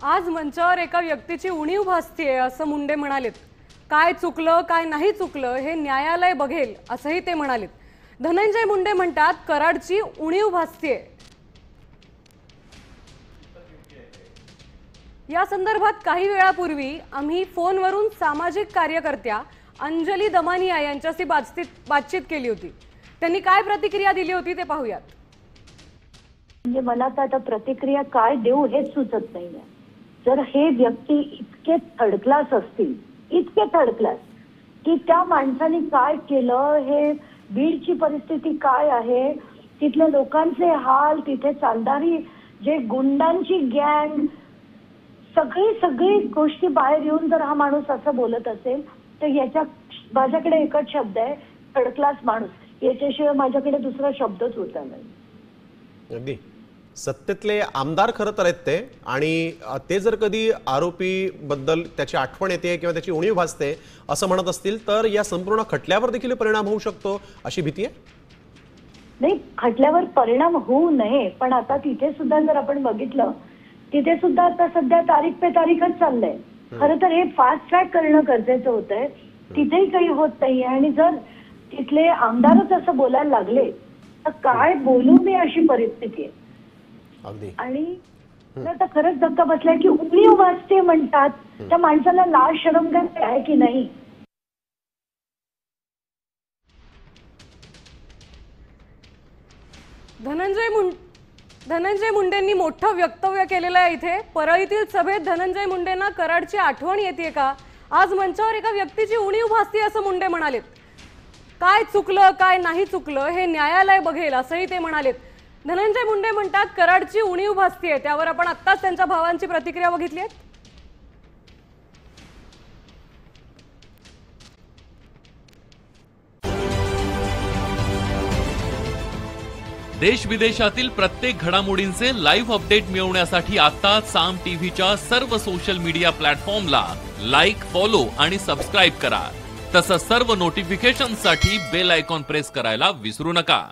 आज मंचावर एका व्यक्तीची उणीव भासतीये असं मुंडे म्हणालेत। काय चुकलं काय नाही चुकलं हे न्यायालय बघेल असंही ते म्हणालेत। धनंजय मुंडे म्हणतात कराडची उणीव भासतीये। या संदर्भात काही वेळापूर्वी आम्ही फोनवरून सामाजिक कार्यकर्त्या अंजली दमानिया यांच्याशी बातचीत केली होती। त्यांनी काय प्रतिक्रिया दिली होती ते पाहूयात। म्हणजे मला आता प्रतिक्रिया काय देऊ हेच सुचत नाहीये। जर हे व्यक्ती इतके थर्ड क्लास असतील, इतके थर्ड क्लास की त्या माणसाने काय केलं, हे बीडची परिस्थिती काय आहे, तिथल्या लोकांचे हाल, तिथे चालणारी जे गुंडांची गँग, सगळी गोष्टी बाहेर येऊन जर हा माणूस असं बोलत असेल तर याच्या माझ्याकडे एकच शब्द आहे, थर्ड क्लास माणूस। याच्याशिवाय माझ्याकडे दुसरा शब्दच होता नाही। अगदी सत्तेतले आमदार खरं तर आहेत ते, आणि ते जर कधी आरोपी बद्दल त्याची आठवण येते किंवा त्याची उणीव भासते असं म्हणत असतील तर या संपूर्ण खटल्यावर देखील परिणाम होऊ शकतो अशी भीती आहे। नाही, खटल्यावर परिणाम होऊ नये, पण आता तिथे सुद्धा जर आपण बघितलं तिथे सुद्धा आता सध्या तारीख पे तारीखच चाललंय। खरं तर हे फास्ट ट्रॅक करणं गरजेचं होतंय, तिथेही काही होत नाहीये। आणि जर तिथले आमदारच असं बोलायला लागले तर काय बोलू मी अशी परिस्थिती आहे। आणि आता खरंच धक्का बसलाय की उणीव भासते म्हणतात, त्या माणसाला लाज शरम काय आहे की नाही। धनंजय मुंडेंनी मोठं वक्तव्य केलेलं आहे। इथे परळीतील सभेत धनंजय मुंडेंना कराडची आठवण येते का? आज मंचावर एका व्यक्तीची उणीव भासते असं मुंडे म्हणालेत। काय चुकलं काय नाही चुकलं हे न्यायालय बघेल असंही ते म्हणालेत। धनंजय मुंडे म्हणतात कराडची उणीव भासतीये। त्यावर आपण आत्ताच त्यांच्या भावांची प्रतिक्रिया बघितली आहे। देश विदेशातील प्रत्येक घडामोडींचे लाईव्ह अपडेट मिळवण्यासाठी आता साम टीव्हीच्या सर्व सोशल मीडिया प्लॅटफॉर्मला लाईक, फॉलो आणि सबस्क्राईब करा। तसंच सर्व नोटिफिकेशनसाठी बेल आयकॉन प्रेस करायला विसरू नका।